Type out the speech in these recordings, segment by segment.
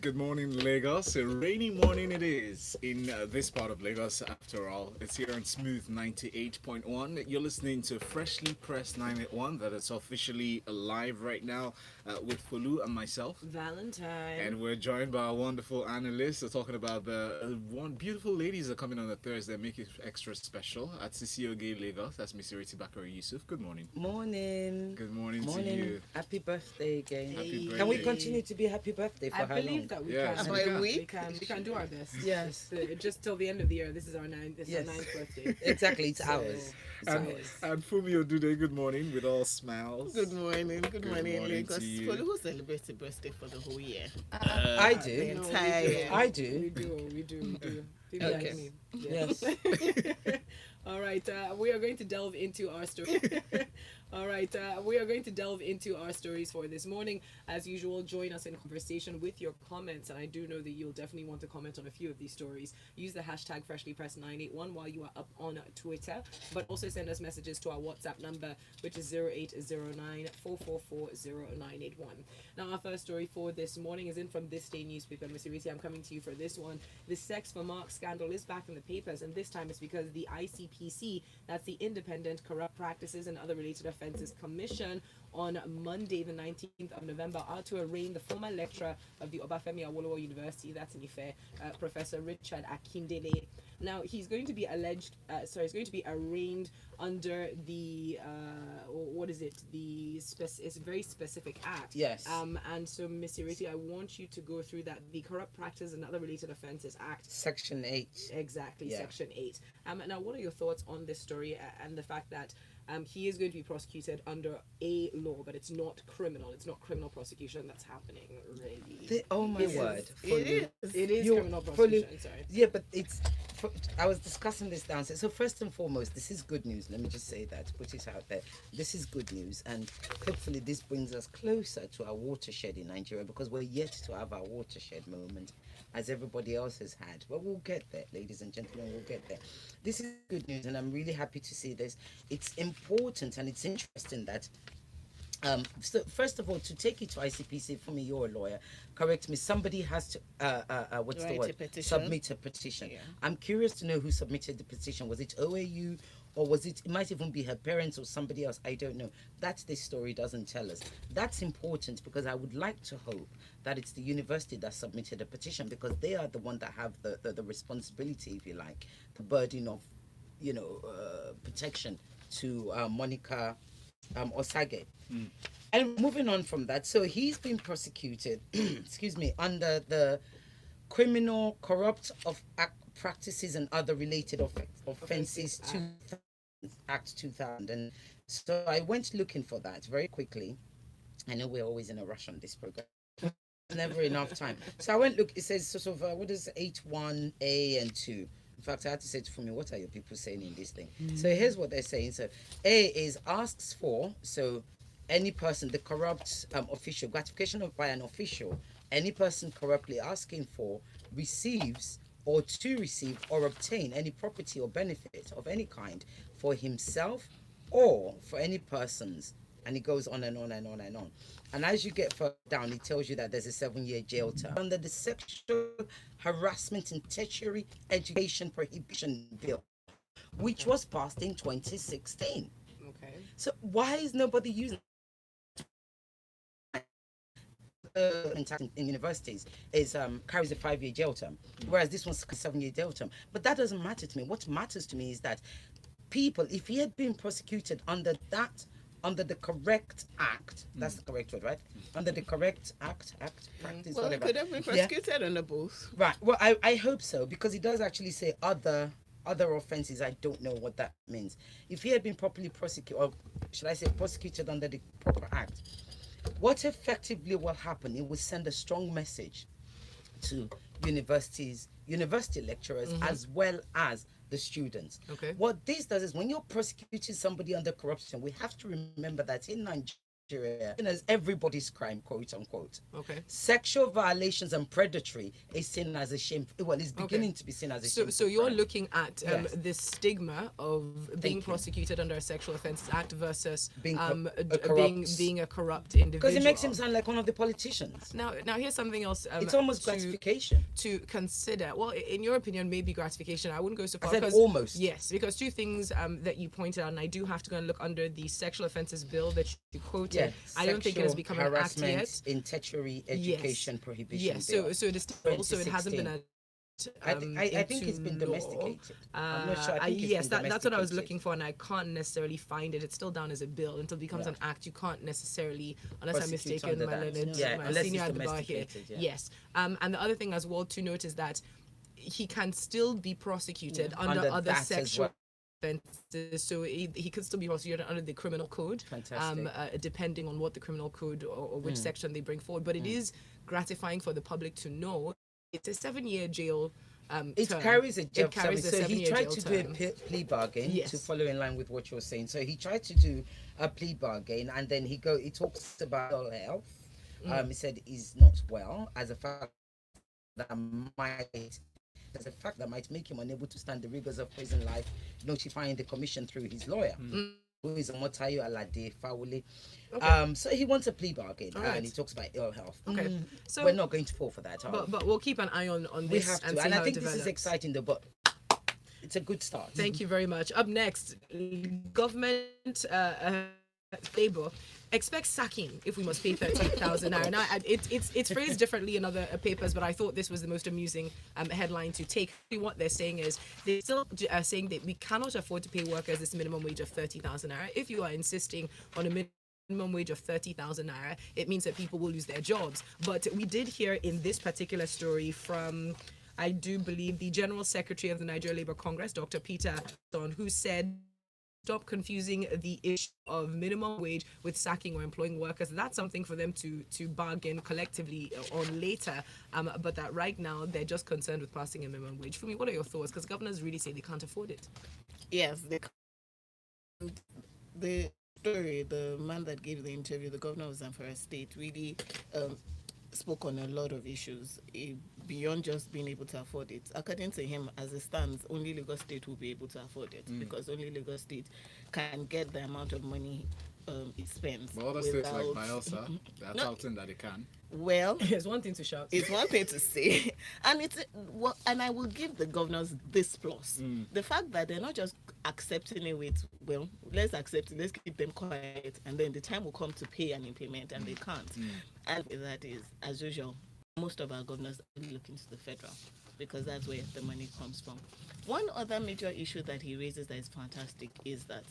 Good morning, Lagos. A rainy morning it is in this part of Lagos, after all. It's here on Smooth 98.1. You're listening to Freshly Pressed 981, that is officially live right now with Folu and myself. Valentine. And we're joined by our wonderful analysts. We're talking about the one beautiful ladies that are coming on a Thursday, make it extra special at CCOG Lagos. That's Miss Ireti, Bakare, Yusuf. Good morning. Morning. Good morning to you. Happy birthday again. Happy Can we birthday. continue to be happy birthday for I how believe long? that we Yes, can. we can. We can do our best. Yes. Just till the end of the year. This is our ninth. This Yes. is our ninth birthday. Exactly, it's So, ours. It's And, ours. and Funmi Odude, good morning with all smiles. Good morning, good morning, morning Lagos. to you. For who celebrates a birthday for the whole year? I The do. entire year. I do. We do. People Okay. like me. Yes. All right, we are going to delve into our story. All right, we are going to delve into our stories for this morning. As usual, join us in conversation with your comments, and I do know that you'll definitely want to comment on a few of these stories. Use the hashtag FreshlyPress981 while you are up on Twitter, but also send us messages to our WhatsApp number, which is 0809-444-0981. Now, our first story for this morning is in from ThisDay newspaper. Miss Ireti, I'm coming to you for this one. The sex for Mark scandal is back in the papers, and this time it's because the ICPC, that's the Independent Corrupt Practices and Other Related Offences Commission, on Monday, the 19th of November, are to arraign the former lecturer of the Obafemi Awolowo University, that's in Ife, Professor Richard Akindele. Now, he's going to be he's going to be arraigned under the, what is it? It's a very specific act. Yes. And so, Miss Ireti, I want you to go through that, the Corrupt Practice and Other Related Offences Act. Section 8. Exactly, Yeah. Section 8. Now, what are your thoughts on this story and the fact that he is going to be prosecuted under a law, but it's not criminal. It's not criminal prosecution that's happening, really. Oh my It is. word. It is. It is You're criminal fully- prosecution, sorry. Yeah, but I was discussing this downstairs. So first and foremost, this is good news. Let me just say that, put it out there. This is good news, and hopefully this brings us closer to our watershed in Nigeria, because we're yet to have our watershed moment, as everybody else has had. But we'll get there, ladies and gentlemen, we'll get there. This is good news, and I'm really happy to see this. It's important and it's interesting that so first of all, to take it to ICPC, for me, you're a lawyer, correct me, somebody has to what's the Write word? a petition. Submit a petition. Yeah. I'm curious to know who submitted the petition. Was it OAU, or was it might even be her parents or somebody else? I don't know. That this story doesn't tell us. That's important, because I would like to hope that it's the university that submitted a petition, because they are the one that have the responsibility, if you like, the burden of protection to Monica Osage. And moving on from that, so he's been prosecuted, excuse me, under the Criminal Corrupt of Practices and Other Related Offences Act 2000. And so I went looking for that very quickly. I know we're always in a rush on this program. Never enough time. So I went look. It says sort of what is 8(1)(a) and 2. In fact, I had to say to me, what are your people saying in this thing? So here's what they're saying. So A is asks for, so any person, the corrupt official, gratification by an official, any person corruptly asking for, receives or to receive or obtain any property or benefit of any kind for himself or for any persons. And it goes on and on and on and on. And as you get further down, it tells you that there's a 7-year jail term under the Sexual Harassment in Tertiary Education Prohibition Bill, which was passed in 2016. Okay. So why is nobody using in universities is carries a 5-year jail term, whereas this one's a 7-year jail term? But that doesn't matter to me. What matters to me is that people, if he had been prosecuted under the correct act, that's the correct word, right? Under the correct act, practice, Well, whatever. could have been prosecuted under both. Right. Well, I hope so, because it does actually say other offences. I don't know what that means. If he had been properly prosecuted, or should I say prosecuted under the proper act, what effectively will happen, it will send a strong message to university lecturers as well as the students. Okay. What this does is, when you're prosecuting somebody under corruption, we have to remember that in Nigeria, Nigeria as everybody's crime, quote unquote. Okay. Sexual violations and predatory is seen as a shame. Well, it's beginning to be seen as a shame. So you're crime. looking at Yes. this stigma of being you. prosecuted under a Sexual Offences Act versus Being being a corrupt individual. Because it makes him sound like one of the politicians. Now here's something else. It's almost gratification. to consider. Well, in your opinion, maybe gratification. I wouldn't go so far. I said 'cause- almost. Yes, because two things that you pointed out, and I do have to go and look under the Sexual Offences Bill that you quoted. Yeah, I don't think it has sexual become an act harassment yet. in tertiary education prohibition. Yes, bill. so it is still, so it hasn't been a I think it's been into law. domesticated. I'm not sure. I think it's Yes, been that's what I was domesticated. looking for, and I can't necessarily find it. It's still down as a bill until it becomes an act. You can't necessarily, unless I'm Prosecute mistaken, under my that. learned, Yeah, my unless senior it's at the bar here. domesticated, yeah. Yes, and the other thing as well to note is that he can still be prosecuted under Under other that as sexual well. offences, so he could still be prosecuted under the criminal code, Fantastic. depending on what the criminal code or which section they bring forward. But it is gratifying for the public to know it's a 7-year jail. It term. carries a jail It carries term. a So he 7-year tried jail to do a term. plea bargain Yes. to follow in line with what you're saying. So he tried to do a plea bargain, and then he talks about mental health. He said he's not well, as a fact that might make him unable to stand the rigors of prison life, notifying the commission through his lawyer, who is Omotayo Alade Fawole. So he wants a plea bargain, All right. and he talks about ill health. Okay, so We're not going to fall for that. are we? but we'll keep an eye on We this have and to, see and how I think it this develops. is exciting, though. But it's a good start. Thank you very much. Up next, government labor expects sacking if we must pay 30,000 naira. Now, it's phrased differently in other papers, but I thought this was the most amusing headline to take. What they're saying is they're still saying that we cannot afford to pay workers this minimum wage of 30,000 naira. If you are insisting on a minimum wage of 30,000 naira, it means that people will lose their jobs. But we did hear in this particular story from, I do believe, the General Secretary of the Nigeria Labour Congress, Dr. Peter Son, who said, stop confusing the issue of minimum wage with sacking or employing workers. That's something for them to bargain collectively on later. But that right now, they're just concerned with passing a minimum wage. Funmi, what are your thoughts? Because governors really say they can't afford it. Yes, the story, the man that gave the interview, the governor of Zamfara State, really spoke on a lot of issues beyond just being able to afford it. According to him, as it stands, only Lagos State will be able to afford it because only Lagos State can get the amount of money it spends. But other states like without- Bielsa, they're touting that they can. Well, It's one thing to shout. it's one thing to say, and and I will give the governors this plus: the fact that they're not just accepting it with, well, let's accept it, let's keep them quiet, and then the time will come to pay and implement, and they can't. And that is, as usual, most of our governors are looking to the federal because that's where the money comes from. One other major issue that he raises that is fantastic is that,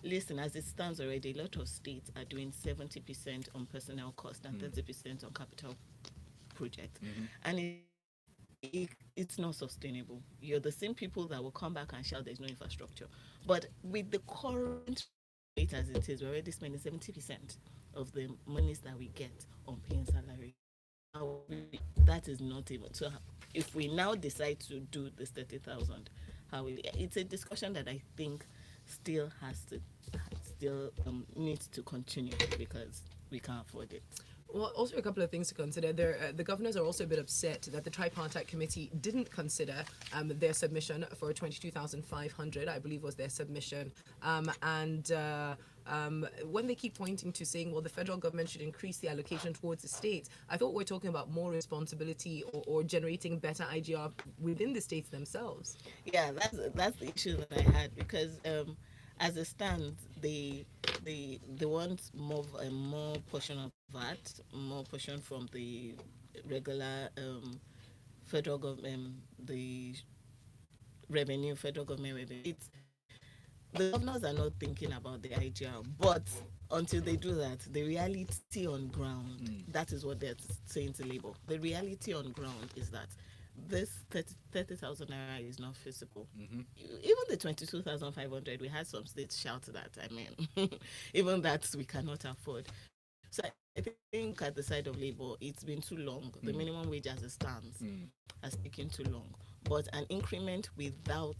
listen, as it stands already, a lot of states are doing 70% on personnel cost and 30% on capital projects. And it's not sustainable. You're the same people that will come back and shout there's no infrastructure. But with the current rate as it is, we're already spending 70% of the monies that we get on paying salary. That is not even. So if we now decide to do this 30,000, it's a discussion that I think still needs to continue because we can't afford it. Well, also a couple of things to consider. The governors are also a bit upset that the tripartite committee didn't consider their submission for 22,500, I believe was their submission. When they keep pointing to saying, well, the federal government should increase the allocation towards the states, I thought we're talking about more responsibility or generating better IGR within the states themselves. Yeah, that's the issue that I had because as it stands, they want more portion of VAT, more portion from the regular federal government, the federal government revenue. The governors are not thinking about the IGR, but until they do that, the reality on ground, that is what they're saying to Labour. The reality on ground is that this 30,000 naira is not feasible. Even the 22,500, we had some states shout that. I mean, even that we cannot afford. So I think at the side of Labour, it's been too long. The minimum wage as it stands has taken too long. But an increment without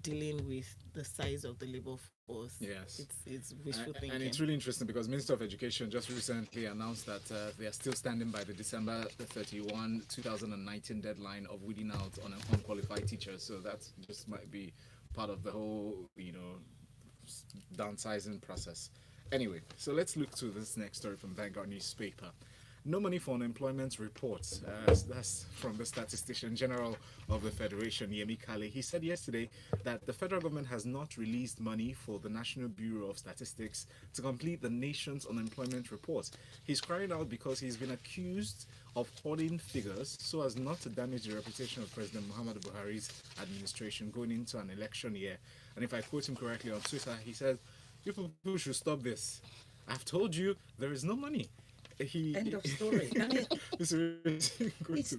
dealing with the size of the labor force. Yes. It's wishful thinking. And it's really interesting because Minister of Education just recently announced that they are still standing by the December 31, 2019 deadline of weeding out on unqualified teachers. So that just might be part of the whole, downsizing process. Anyway, so let's look to this next story from Vanguard newspaper. No money for unemployment reports. That's from the Statistician-General of the Federation, Yemi Kale. He said yesterday that the federal government has not released money for the National Bureau of Statistics to complete the nation's unemployment report. He's crying out because he's been accused of hoarding figures so as not to damage the reputation of President Muhammadu Buhari's administration going into an election year. And if I quote him correctly on Twitter, he said, "You people should stop this. I've told you there is no money." End of story. I mean,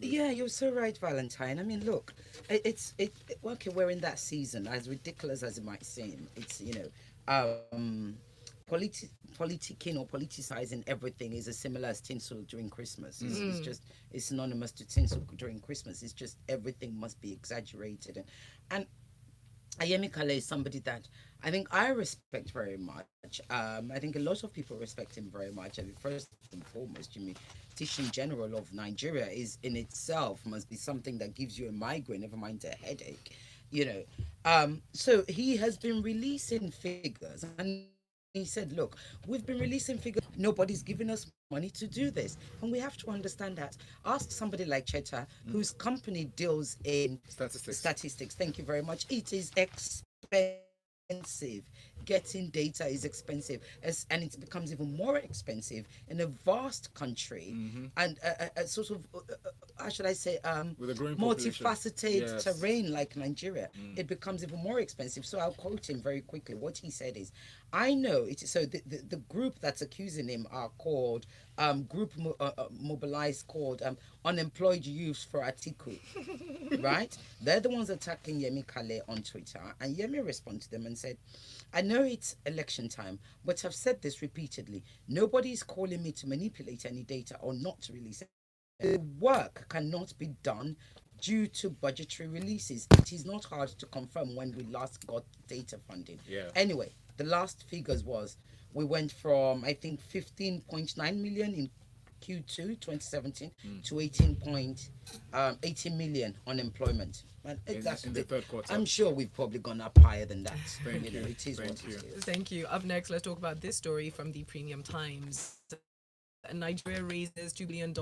yeah, you're so right, Valentine. I mean, look, okay, we're in that season, as ridiculous as it might seem. It's, politicking or politicizing everything is as similar as tinsel during Christmas. It's synonymous to tinsel during Christmas. It's just everything must be exaggerated. And Yemi Kale is somebody that I think I respect very much. I think a lot of people respect him very much. I mean, first and foremost, Statistician-General of Nigeria is in itself must be something that gives you a migraine, never mind a headache, So he has been releasing figures, and he said, look, we've been releasing figures. Nobody's giving us money to do this. And we have to understand that. Ask somebody like Cheta, whose company deals in statistics. Thank you very much. It is expensive. Getting data is expensive, and it becomes even more expensive in a vast country and sort of, how should I say, with a growing multifaceted terrain like Nigeria. It becomes even more expensive. So I'll quote him very quickly. What he said is, I know it. So the group that's accusing him are called mobilized called Unemployed Youth for Atiku, right? They're the ones attacking Yemi Kale on Twitter, and Yemi responded to them and said, I know it's election time, but I've said this repeatedly. Nobody's calling me to manipulate any data or not to release it. The work cannot be done due to budgetary releases. It is not hard to confirm when we last got data funding. Anyway, the last figures was we went from, I think, 15.9 million in Q2 2017 to 18 million unemployment. And in the third quarter. I'm sure we've probably gone up higher than that. Thank you. It is what it is. Thank you. Up next, let's talk about this story from the Premium Times. Nigeria raises $2 billion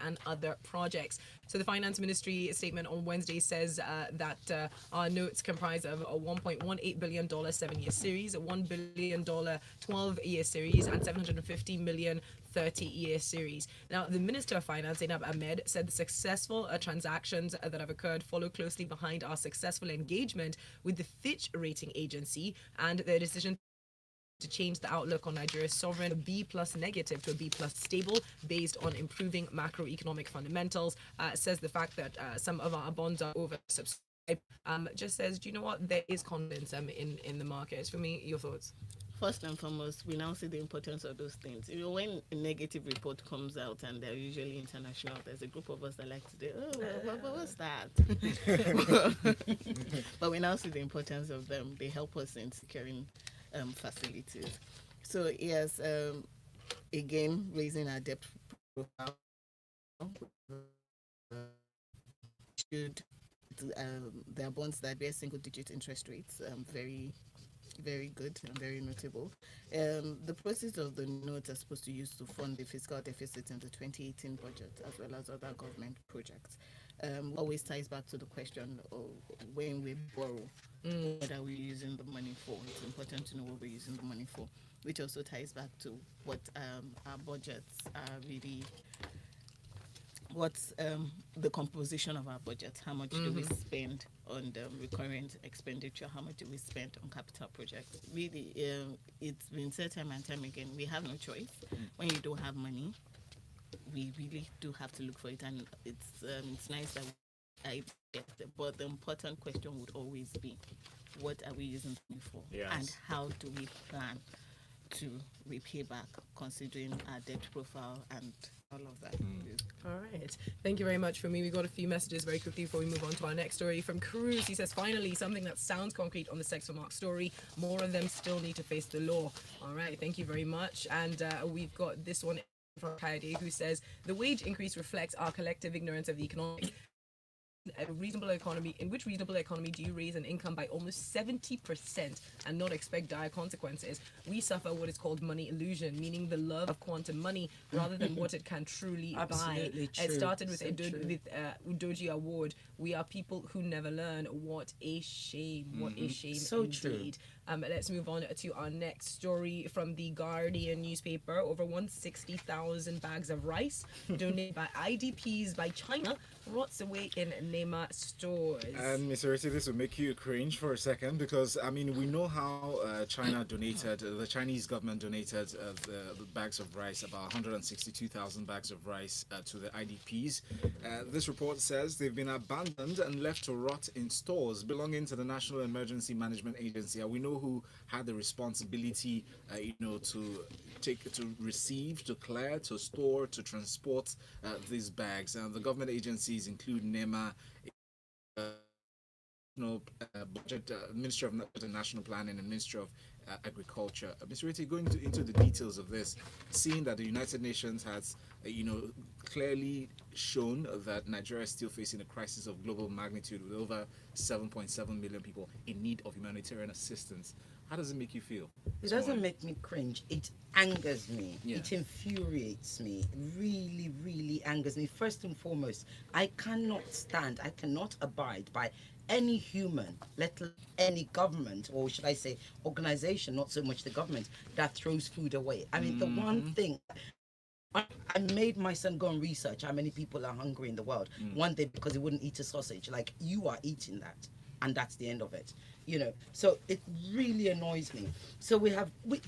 and other projects. So the Finance Ministry statement on Wednesday says that our notes comprise of a $1.18 billion 7-year series, a $1 billion 12-year series, and $750 million 30-year series. Now, the Minister of Finance, Zainab Ahmed, said the successful transactions that have occurred follow closely behind our successful engagement with the Fitch rating agency and their decision to change the outlook on Nigeria's sovereign B+ negative to a B+ stable based on improving macroeconomic fundamentals. Says the fact that some of our bonds are oversubscribed. Just says, do you know what? There is confidence in the markets. For me, your thoughts? First and foremost, we now see the importance of those things. When a negative report comes out, and they're usually international, there's a group of us that like to do, what's that? But we now see the importance of them. They help us in securing facilities. So yes, again, raising our debt profile should there are bonds that bear single-digit interest rates, very good and very notable. The proceeds of the notes are supposed to use to fund the fiscal deficit in the 2018 budget as well as other government projects. Always ties back to the question of when we borrow, what are we using the money for? It's important to know what we're using the money for, which also ties back to what our budgets are really. What's the composition of our budget? How much do we spend on the recurrent expenditure? How much do we spend on capital projects? Really, it's been said time and time again, we have no choice. When you don't have money, we really do have to look for it. And it's nice that I get it, but the important question would always be, what are we using it for? Yes. And how do we plan to repay back, considering our debt profile and all of that. All right. Thank you very much for me. We got a few messages very quickly before we move on to our next story from Cruz. He says, finally, something that sounds concrete on the Sex for Mark story. More of them still need to face the law. All right. Thank you very much. And we've got this one from Kaide, who says, the wage increase reflects our collective ignorance of the economic. A reasonable economy, in which reasonable economy do you raise an income by almost 70% and not expect dire consequences? We suffer what is called money illusion, meaning the love of quantum money rather than what it can truly Absolutely buy. true. It started with So Udoji Award. We are people who never learn. What a shame! What a shame So indeed. Let's move on to our next story from the Guardian newspaper. Over 160,000 bags of rice donated by IDPs by China rots away in NEMA stores. Ms. Ireti, this will make you cringe for a second because, I mean, we know how China donated, the Chinese government donated the bags of rice, about 162,000 bags of rice to the IDPs. This report says they've been abandoned and left to rot in stores belonging to the National Emergency Management Agency. And we know who had the responsibility, to receive, to clear, to store, to transport these bags. And the government agencies include NEMA, budget, Ministry of National Planning, and Ministry of Agriculture. Mr. Ireti, going into the details of this, seeing that the United Nations has, clearly shown that Nigeria is still facing a crisis of global magnitude with over 7.7 million people in need of humanitarian assistance. How does it make you feel? It doesn't make me cringe. It angers me. Yeah. It infuriates me. Really, really angers me. First and foremost, I cannot abide by any human, let alone any government, or should I say organization, not so much the government, that throws food away. I mean, the one thing, I made my son go and research how many people are hungry in the world. One day because he wouldn't eat a sausage. Like, you are eating that. And that's the end of it, So it really annoys me. So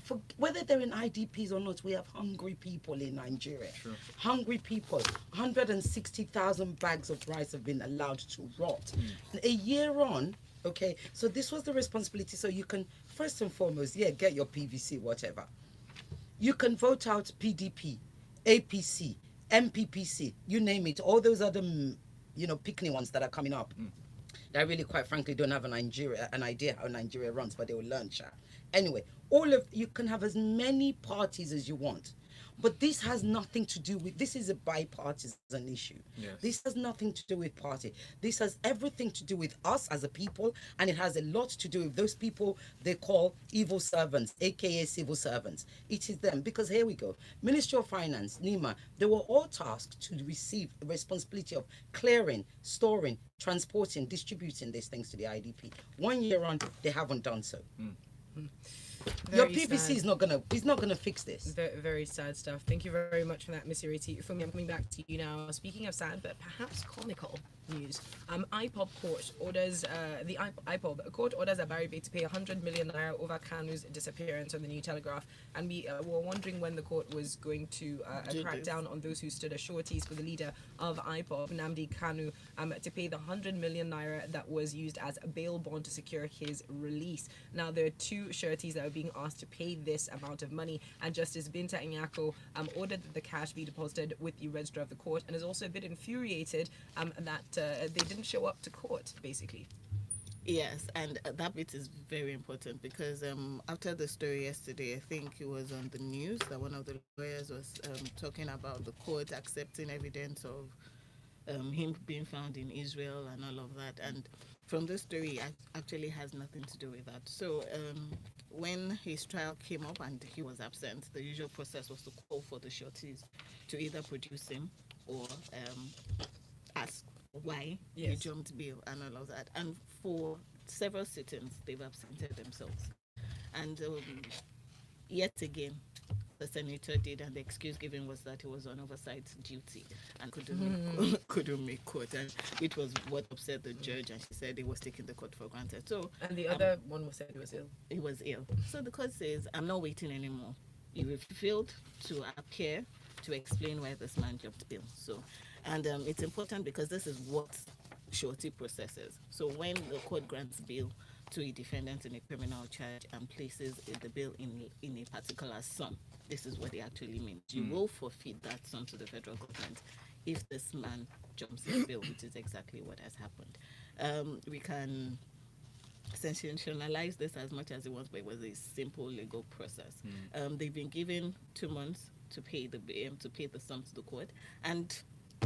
for whether they're in IDPs or not, we have hungry people in Nigeria. Sure. Hungry people. 160,000 bags of rice have been allowed to rot. A year on, okay, so this was the responsibility. So you can, first and foremost, get your PVC, whatever. You can vote out PDP, APC, MPPC, you name it, all those other, pickney ones that are coming up. That really, quite frankly, don't have an idea how Nigeria runs, but they will learn, Anyway, you can have as many parties as you want, but this has nothing to do with, this is a bipartisan issue. Yes. This has nothing to do with party. This has everything to do with us as a people, and it has a lot to do with those people they call evil servants, aka civil servants. It is them, because here we go. Ministry of Finance, NEMA, they were all tasked to receive the responsibility of clearing, storing, transporting, distributing these things to the IDP. 1 year on, they haven't done so. Your PVC is not gonna fix this. Very, very sad stuff. Thank you very much for that, Miss Ireti. Funmi, I'm coming back to you now. Speaking of sad, but perhaps comical news, IPOB court orders IPOB court orders Abaribe to pay 100 million naira over Kanu's disappearance on the New Telegraph, and we were wondering when the court was going to crack down on those who stood as sureties for the leader of IPOB, Nnamdi Kanu, to pay the 100 million naira that was used as a bail bond to secure his release. Now there are two sureties that are being asked to pay this amount of money, and Justice Binta Nyako ordered that the cash be deposited with the registrar of the court, and is also a bit infuriated that they didn't show up to court, basically. Yes, and that bit is very important because after the story yesterday, I think it was on the news that one of the lawyers was talking about the court accepting evidence of him being found in Israel and all of that. And from the story, it actually has nothing to do with that. So when his trial came up and he was absent, the usual process was to call for the sureties to either produce him or ask why he jumped bail and all of that. And for several sittings, they've absented themselves. And yet again, the senator did, and the excuse given was that he was on oversight duty and couldn't make court, and it was what upset the judge, and she said he was taking the court for granted. So, and the other one was said he was ill. He was ill. So the court says, I'm not waiting anymore. You have failed to appear to explain why this man jumped bail. So, and it's important because this is what surety processes. So when the court grants bail to a defendant in a criminal charge and places the bill in a particular sum. This is what it actually means. You will forfeit that sum to the federal government if this man jumps his bill, which is exactly what has happened. We can sensationalize this as much as it wants, but it was a simple legal process. They've been given 2 months to pay the sum to the court, and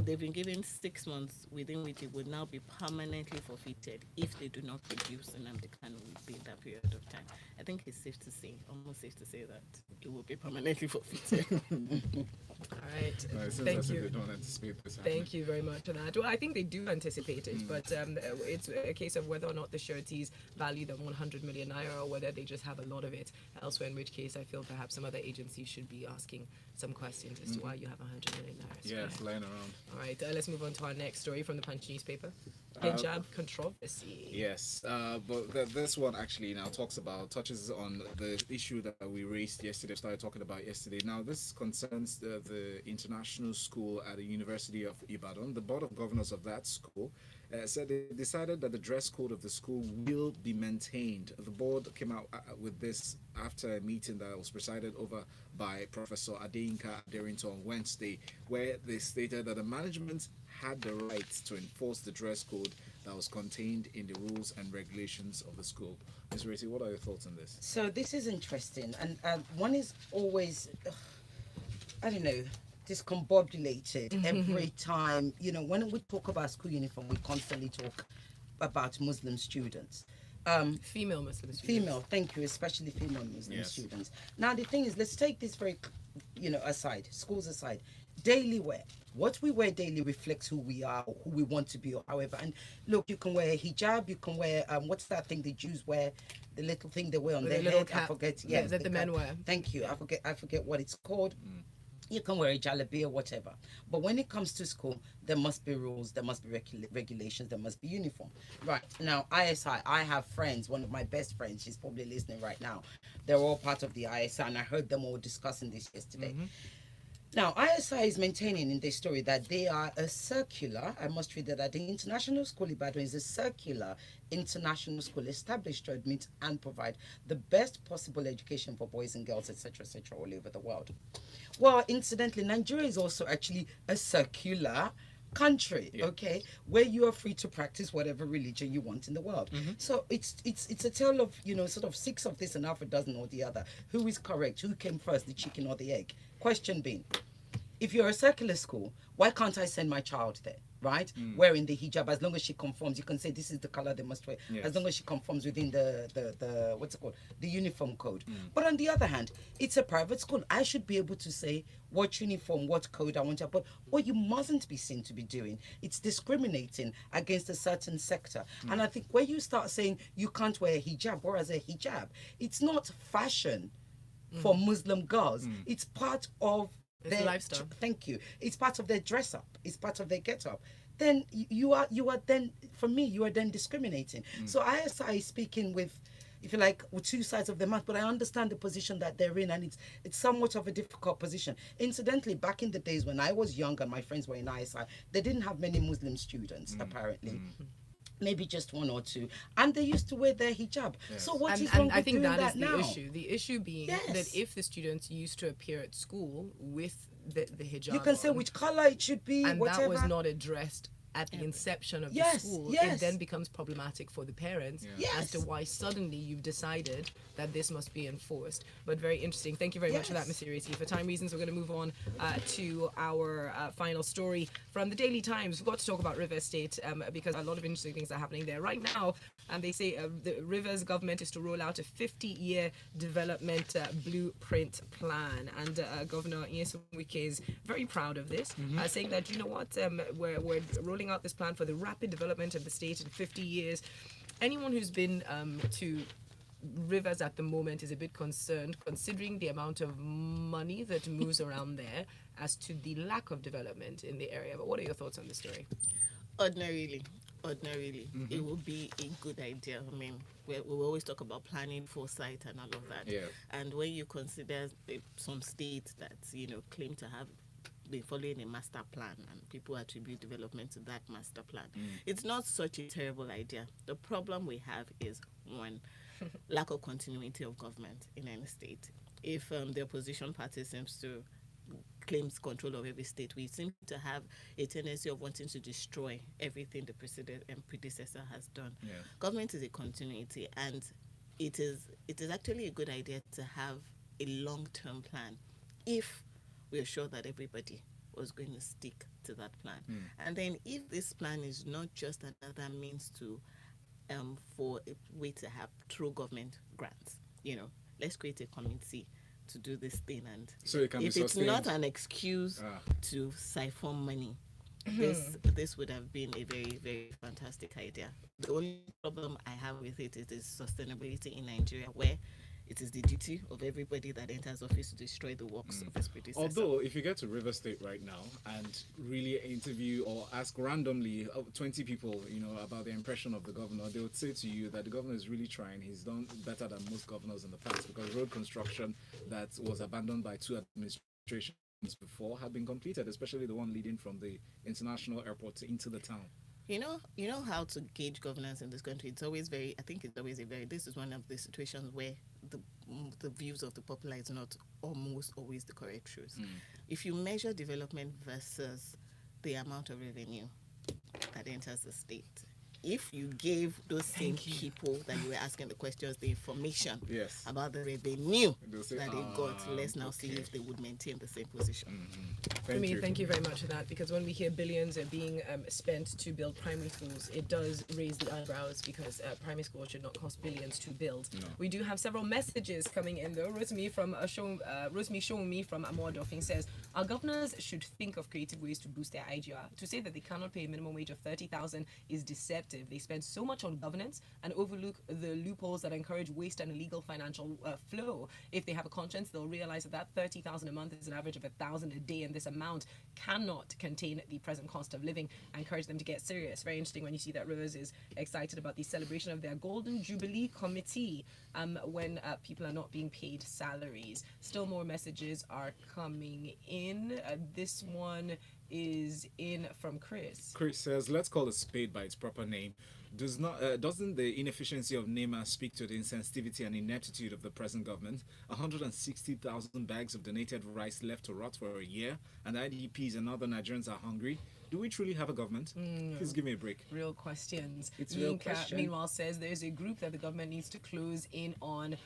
they've been given 6 months within which it would now be permanently forfeited if they do not produce Nnamdi Kanu within that period of time. I think it's almost safe to say that it will be permanently forfeited. All right. No, Thank you. They don't anticipate this Thank you very much for that. Well, I think they do anticipate it, but it's a case of whether or not the sureties value them 100 million naira or whether they just have a lot of it elsewhere, in which case I feel perhaps some other agencies should be asking some questions as to why you have 100 million naira. Yes, laying around. All right, let's move on to our next story from the Punch newspaper. Hijab controversy. Yes, but this one actually now touches on the issue that we raised yesterday, started talking about yesterday. Now, this concerns the international school at the University of Ibadan. The Board of Governors of that school said they decided that the dress code of the school will be maintained. The board came out with this after a meeting that was presided over by Professor Adeyinka Aderinto on Wednesday, where they stated that the management had the right to enforce the dress code that was contained in the rules and regulations of the school. Ms. Ireti, what are your thoughts on this? So this is interesting, and one is always, I don't know, discombobulated every time. You know, when we talk about school uniform, we constantly talk about Muslim students. Female Muslim students. Female, thank you, especially female Muslim students. Now, the thing is, let's take this very, aside, schools aside. Daily wear. What we wear daily reflects who we are, or who we want to be, or however. And look, you can wear hijab, you can wear, what's that thing the Jews wear? The little thing they wear on their head. Cap. I forget. Yes, that the men wear. Thank you. I forget what it's called. You can wear a jalabi or whatever. But when it comes to school, there must be rules, there must be regulations, there must be uniform. Right. Now, ISI, I have friends, one of my best friends, she's probably listening right now. They're all part of the ISI, and I heard them all discussing this yesterday. Now, ISI is maintaining in this story that they are a circular, I must read that the International School Ibadan is a circular international school established to admit and provide the best possible education for boys and girls, etc., all over the world. Well, incidentally, Nigeria is also actually a circular country, okay, where you are free to practice whatever religion you want in the world. So it's a tale of, sort of 6 of this and half a dozen or the other. Who is correct? Who came first, the chicken or the egg? Question being, if you're a circular school, why can't I send my child there? Right? Wearing the hijab, as long as she conforms, you can say this is the color they must wear, as long as she conforms within the what's it called? The uniform code. But on the other hand, it's a private school. I should be able to say what uniform, what code I want to put. What you mustn't be seen to be doing, it's discriminating against a certain sector. And I think where you start saying you can't wear a hijab, whereas a hijab, it's not fashion for Muslim girls. It's part of their lifestyle. Thank you. It's part of their dress up. It's part of their get up. Then you are then, for me, you are then discriminating. So ISI is speaking with, if you like, with 2 sides of the mouth, but I understand the position that they're in, and it's somewhat of a difficult position. Incidentally, back in the days when I was young and my friends were in ISI, they didn't have many Muslim students, apparently. Maybe just 1 or 2, and they used to wear their hijab. So what is wrong with I think doing that is now? the issue. The issue being that if the students used to appear at school with the hijab, you can say which color it should be, and whatever. that was not addressed at the inception of the school, it then becomes problematic for the parents as to why suddenly you've decided that this must be enforced. But very interesting. Thank you very much for that, Ms. Ireti. For time reasons, we're going to move on to our final story from the Daily Times. We've got to talk about Rivers State because a lot of interesting things are happening there right now. And they say the Rivers government is to roll out a 50-year development blueprint plan. And Governor Yusuf is very proud of this, saying that, you know what, we're rolling out this plan for the rapid development of the state in 50 years. Anyone who's been to Rivers at the moment is a bit concerned, considering the amount of money that moves around there, as to the lack of development in the area. But what are your thoughts on this story? Ordinarily, it would be a good idea. I mean, we always talk about planning, foresight, and all of that. And when you consider some states that claim to have been following a master plan, and people attribute development to that master plan, it's not such a terrible idea. The problem we have is, One, lack of continuity of government in any state. If the opposition party seems to claims control of every state, we seem to have a tendency of wanting to destroy everything the president and predecessor has done. Yeah. Government is a continuity, and it is actually a good idea to have a long-term plan if we're sure that everybody was going to stick to that plan. And then if this plan is not just another means to for a way to have true government grants, let's create a committee to do this thing, and So it can if be it's sustained. not an excuse to siphon money, this would have been a very, very fantastic idea. The only problem I have with it is sustainability in Nigeria, where it is the duty of everybody that enters office to destroy the works of his predecessor. Although, if you get to River State right now and really interview or ask randomly 20 people, about their impression of the governor, they would say to you that the governor is really trying. He's done better than most governors in the past, because road construction that was abandoned by two administrations before had been completed, especially the one leading from the international airport into the town. You know how to gauge governance in this country. It's always this is one of the situations where the views of the popular is not almost always the correct truth. If you measure development versus the amount of revenue that enters the state, if you gave those same people that you were asking the questions the information about the revenue that they got, let's now see if they would maintain the same position. Thank you very much for that, because when we hear billions are being spent to build primary schools, it does raise the eyebrows, because primary schools should not cost billions to build. No. We do have several messages coming in though. Rosmi Showmi from Amodofing says, our governors should think of creative ways to boost their IGR. To say that they cannot pay a minimum wage of 30,000 is deceptive. They spend so much on governance and overlook the loopholes that encourage waste and illegal financial flow. If they have a conscience, they'll realize that 30,000 a month is an average of 1,000 a day, and this amount cannot contain the present cost of living. I encourage them to get serious. Very interesting when you see that Rivers is excited about the celebration of their Golden Jubilee Committee when people are not being paid salaries. Still more messages are coming in. This one is in from Chris. Chris says, let's call a spade by its proper name. Doesn't the inefficiency of NEMA speak to the insensitivity and ineptitude of the present government? 160,000 bags of donated rice left to rot for a year, and IDPs and other Nigerians are hungry. Do we truly have a government? Please give me a break. Real questions. It's real question. Meanwhile, says there's a group that the government needs to close in on.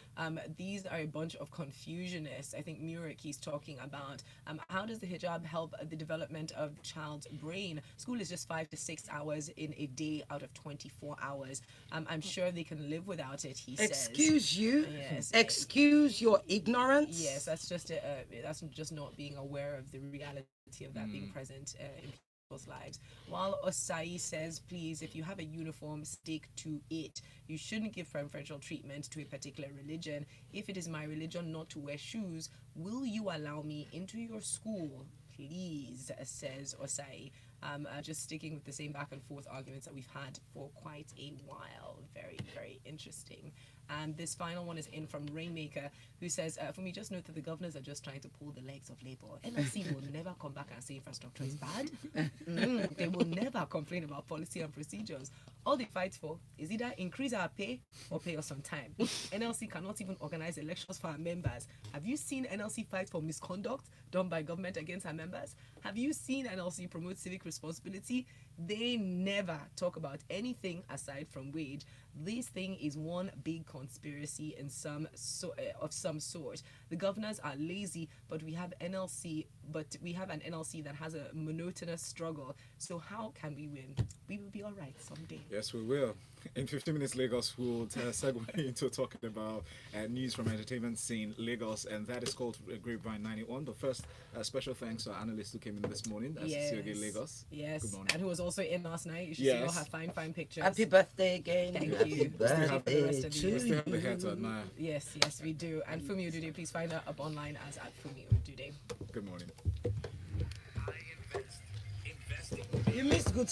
These are a bunch of confusionists. I think Murik he's talking about. How does the hijab help the development of the child's brain? School is just 5 to 6 hours in a day out of 24 hours. I'm sure they can live without it, he says. Excuse you? Yes. Excuse your ignorance? Yes, that's just not being aware of the reality of that being present in people's lives. While Osai says, please, if you have a uniform, stick to it. You shouldn't give preferential treatment to a particular religion. If it is my religion not to wear shoes, will you allow me into your school? Please, says Osai. Just sticking with the same back and forth arguments that we've had for quite a while. Very, very interesting. And this final one is in from Rainmaker, who says, for me, just note that the governors are just trying to pull the legs of Labour. NLC will never come back and say infrastructure is bad. They will never complain about policy and procedures. All they fight for is either increase our pay or pay us on time. NLC cannot even organize elections for our members. Have you seen NLC fight for misconduct done by government against our members? Have you seen NLC promote civic responsibility? They never talk about anything aside from wage. This thing is one big conspiracy of some sort. The governors are lazy, but we have an NLC that has a monotonous struggle. So how can we win? We will be all right someday. Yes, we will. In 15 minutes, Lagos will segue into talking about news from entertainment scene Lagos, and that is called Grapevine 91. But first, special thanks to our analyst who came in this morning. That's Sergey Lagos. Yes, good morning. And who was also in last night. You should see all her fine pictures. Happy birthday again. Thank Happy you. birthday We still have the hair to admire. Yes, we do. And Funmi Odude, please find her up online as at Funmi Odude. Good morning. You missed good